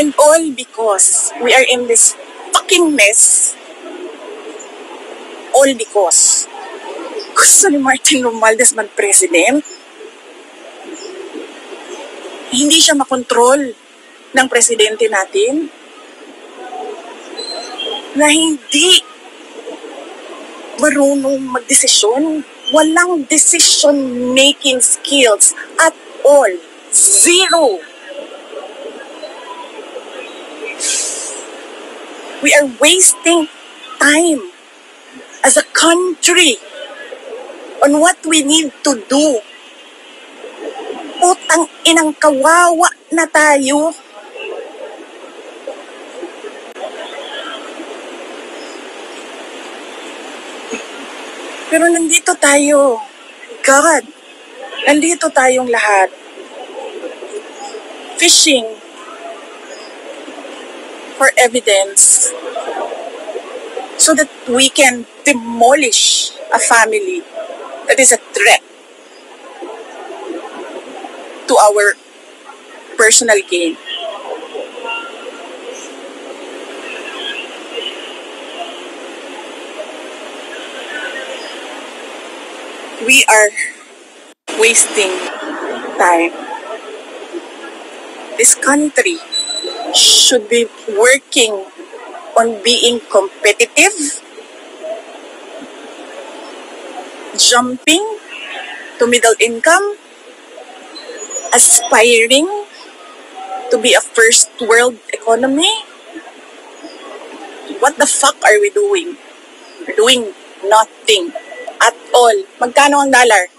And all because we are in this fucking mess. All because gusto ni Martin Romualdez mag-president. Hindi siya makontrol ng presidente natin. Na hindi marunong magdesisyon. Walang decision-making skills at all. Zero. We are wasting time as a country on what we need to do. Putang inang kawawa na tayo. Pero nandito tayo. God, nandito tayong lahat. Fishing for evidence so that we can demolish a family that is a threat to our personal gain. We are wasting time. This country should be working on being competitive, jumping to middle income, aspiring to be a first world economy. What the fuck are we doing? We're doing nothing at all. Magkano ang dollar?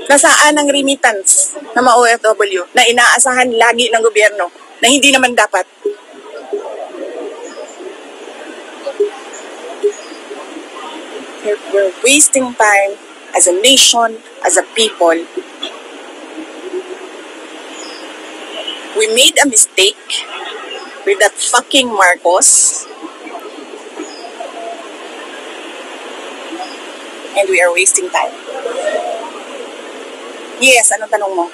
Nasaan ang remittance ng mga OFW na inaasahan lagi ng gobyerno na hindi naman dapat? We're wasting time as a nation, as a people. We made a mistake with that fucking Marcos. And we are wasting time. Yes, anong tanong mo?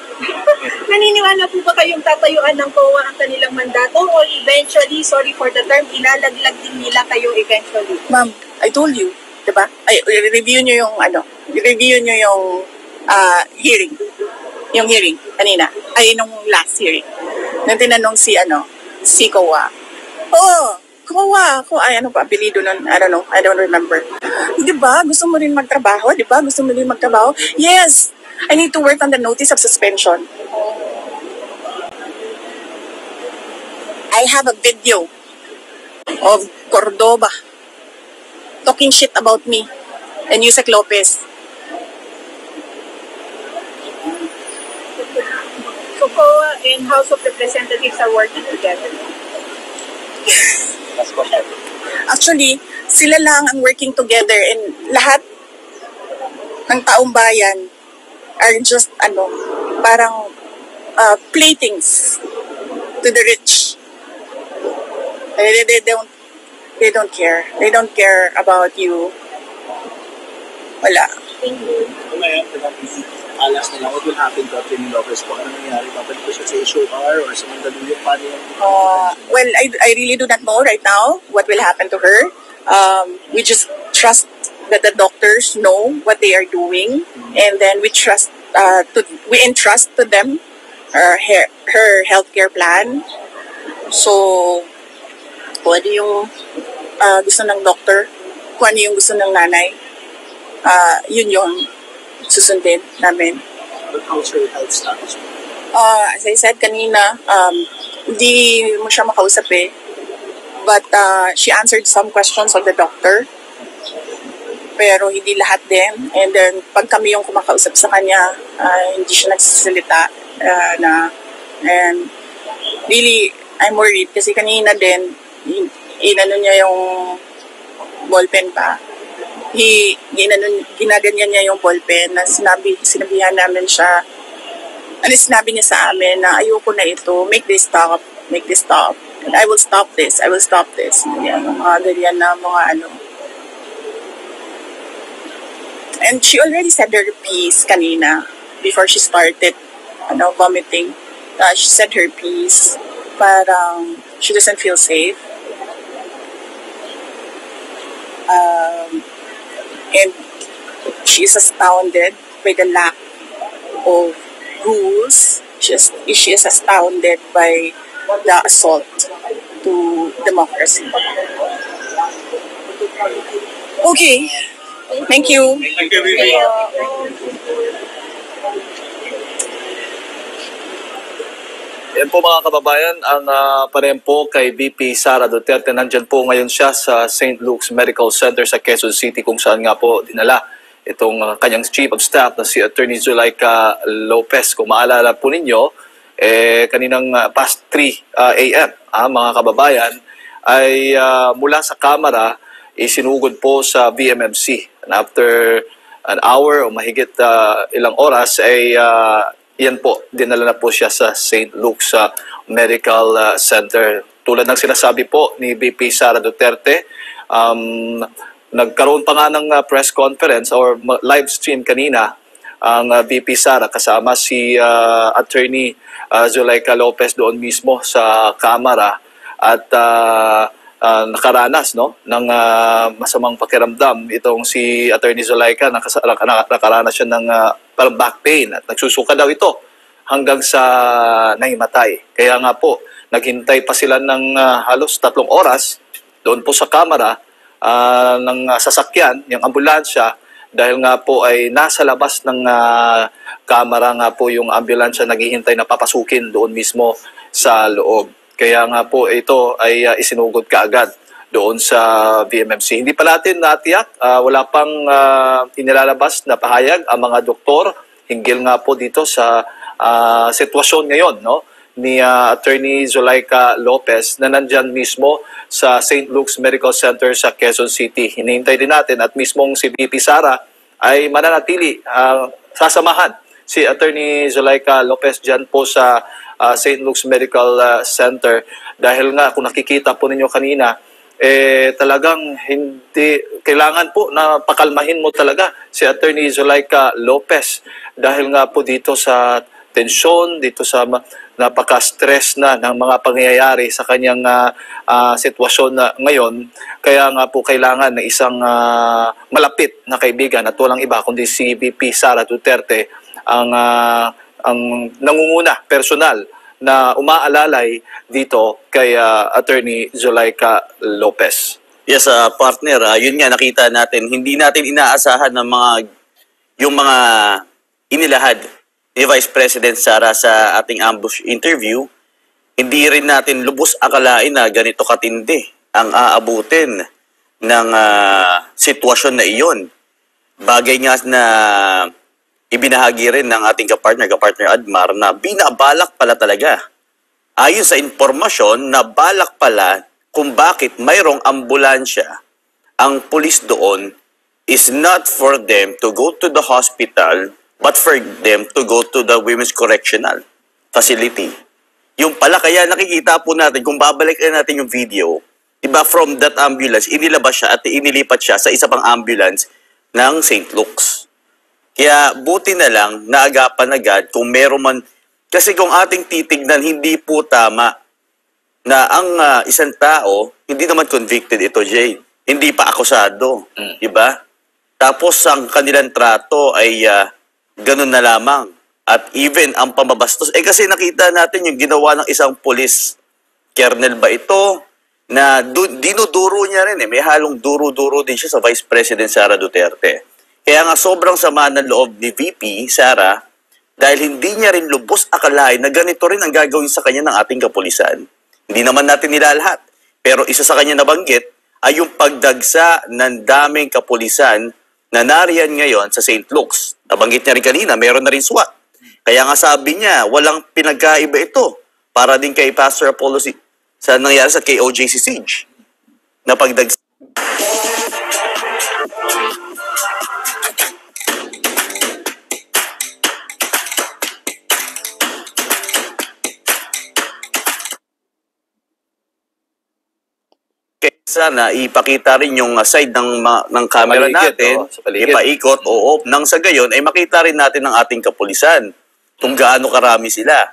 Naniniwala po ba kayong tatayuan ng COA ang kanilang mandato o eventually, sorry for the term, ilalaglag din nila kayo eventually? Ma'am, I told you, diba? Ay, review nyo yung review nyo yung hearing. Yung hearing kanina. Ay, nung last hearing. Nang tinanong si COA. Oh, COA. Ay, ano pa, apelido nun? I don't remember. Diba? Gusto mo rin magtrabaho? Diba? Gusto mo rin magtrabaho? Yes! I need to work on the notice of suspension. I have a video of Cordoba talking shit about me and Yusek Lopez. So COA and House of Representatives are working together. Actually, sila lang ang working together and lahat ng taong bayan are just parang playthings to the rich. They don't care. They don't care about you. Wala. Alas na lang, what will happen to Atty. Lopez po? Ano nangyari? Babalik ko siya sa HOR or sa Mandaluyong? Paano yung... Well, I really do not know right now what will happen to her. We just trust that the doctors know what they are doing, and then we entrust to them her healthcare plan. So, kung ano yung gusto ng doctor, kung ano yung gusto ng nanay, yun yung susundin namin. How's her health status? As I said kanina, hindi mo siya makausap eh. But she answered some questions of the doctor. Pero hindi lahat din. And then, pag kami yung kumakausap sa kanya, hindi siya nagsasalita. And really, I'm worried. Kasi kanina din, inano niya yung ballpen pa. Ginaganyan niya yung ballpen na sinabihan namin siya. Sinabi niya sa amin na ayoko na ito, make this stop. And I will stop this. Yan, mga ganyan na mga And she already said her piece kanina before she started vomiting. She said her piece. Parang She doesn't feel safe. And she's astounded by the lack of rules. She is astounded by the assault to democracy. Okay. Thank you. Yan po mga kababayan, ang parempo kay VP Sara Duterte. Nandyan po ngayon siya sa St. Luke's Medical Center sa Quezon City kung saan nga po dinala itong kanyang Chief of Staff na si Attorney Zulaika Lopez. Kung maalala po ninyo, kaninang past 3 a.m. Mga kababayan, ay mula sa Kamara, isinugod po sa VMMC. And after an hour o mahigit ilang oras ay yan po, dinala na po siya sa St. Luke's Medical Center. Tulad ng sinasabi po ni VP Sara Duterte, nagkaroon pa nga ng press conference or live stream kanina ang VP Sara kasama si Attorney Zulaika Lopez doon mismo sa Kamara at nakaranas ng masamang pakiramdam itong si Attorney Zulaika. Nakaranas siya ng parang back pain at nagsusuka daw ito hanggang sa nahimatay. Kaya nga po, naghintay pa sila ng halos 3 oras doon po sa Kamara ng sasakyan, yung ambulansya, dahil nga po ay nasa labas ng Kamara nga po yung ambulansya naghihintay na papasukin doon mismo sa loob. Kaya nga po ito ay isinugod kaagad doon sa VMMC. Hindi pa natin natiyak, wala pang inilalabas na pahayag ang mga doktor hinggil nga po dito sa sitwasyon ngayon ni Attorney Zulaika Lopez na nandyan mismo sa St. Luke's Medical Center sa Quezon City. Hinihintay din natin at mismong si VP Sara ay mananatili, sasamahan si Attorney Zulaika Lopez dyan po sa St. Luke's Medical Center dahil nga kung nakikita po ninyo kanina, talagang hindi kailangan po na pakalmahin mo talaga si Attorney Zulaika Lopez dahil nga po dito sa tensyon, dito sa napaka-stress na ng mga pangyayari sa kanyang sitwasyon na ngayon. Kaya nga po kailangan na isang malapit na kaibigan at walang iba kundi si VP Sara Duterte ang nangunguna personal na umaalalay dito kay Attorney Zulaika Lopez. Yes, partner, yun nga nakita natin, hindi natin inaasahan ng yung mga inilahad ni Vice President Sara sa ating ambush interview. Hindi rin natin lubos akalain na ganito katindi ang aabutin ng sitwasyon na iyon. Bagay nga na ibinahagi rin ng ating kapartner Admar na binabalak pala talaga. Ayon sa impormasyon na balak pala kung bakit mayroong ambulansya, ang pulis doon is not for them to go to the hospital but for them to go to the Women's Correctional Facility. Yung pala kaya nakikita po natin, kung babalikan natin yung video, diba from that ambulance, inilabas siya at inilipat siya sa isa pang ambulance ng St. Luke's. Kaya buti na lang naagapan agad kung meron man, kasi kung ating titignan, hindi po tama na ang isang tao, hindi naman convicted ito, Jay. Hindi pa akusado, diba? Tapos ang kanilang trato ay ganun na lamang. At even ang pamabastos, kasi nakita natin yung ginawa ng isang police, Kernel ba ito, na dinuduro niya rin may halong duro-duro din siya sa Vice President Sara Duterte. Kaya nga sobrang sama ng loob ni VP Sara dahil hindi niya rin lubos akalain na ganito rin ang gagawin sa kanya ng ating kapulisan. Hindi naman natin nilalahat. Pero isa sa kanya nabanggit ay yung pagdagsa ng daming kapulisan na nariyan ngayon sa St. Luke's. Nabanggit niya rin kanina, meron na rin SWAT. Kaya nga sabi niya, walang pinagkaiba ito para din kay Pastor Apollo sa nangyari sa kay OJ Siege na pagdagsa. Sana ipakita rin yung side ng camera natin, ipaikot, nang sa gayon ay makita rin natin ang ating kapulisan kung gaano karami sila.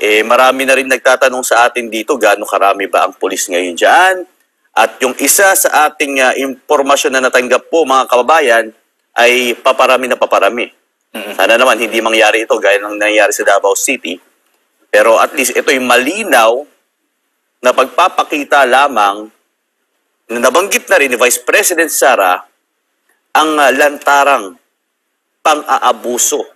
Marami na rin nagtatanong sa atin dito, gaano karami ba ang pulis ngayon dyan? At yung isa sa ating impormasyon na natanggap po, mga kababayan, ay paparami na paparami. Sana naman hindi mangyari ito gaya ng nangyari sa Davao City. Pero at least ito'y malinaw na pagpapakita lamang na nabanggit na rin ni Vice President Sara ang lantarang pang-aabuso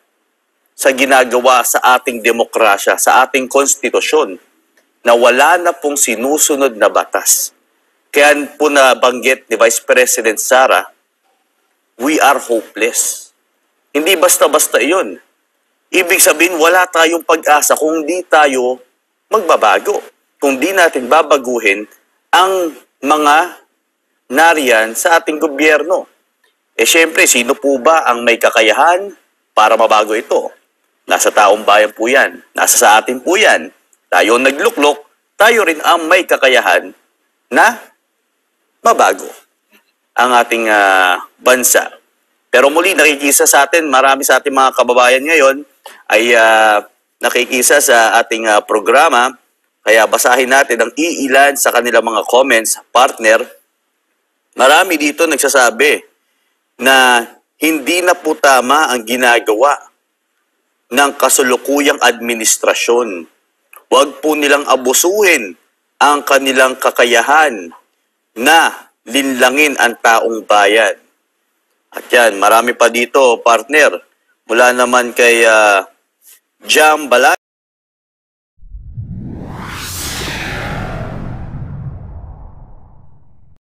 sa ginagawa sa ating demokrasya, sa ating konstitusyon, na wala na pong sinusunod na batas. Kaya po nabanggit ni Vice President Sara, we are hopeless. Hindi basta-basta iyon. Ibig sabihin, wala tayong pag-asa kung di tayo magbabago. Kung di natin babaguhin ang mga nariyan sa ating gobyerno. Siyempre, sino po ba ang may kakayahan para mabago ito? Nasa taong bayan po yan. Nasa sa atin po yan. Tayo nagluklok, tayo rin ang may kakayahan na mabago ang ating bansa. Pero muli, nakikisa sa atin, marami sa ating mga kababayan ngayon ay nakikisa sa ating programa. Kaya basahin natin ang iilan sa kanilang mga comments, partner. Marami dito nagsasabi na hindi na po tama ang ginagawa ng kasulukuyang administrasyon. Huwag po nilang abusuhin ang kanilang kakayahan na linlangin ang taong bayan. At yan, marami pa dito, partner. Mula naman kay Jam Balay.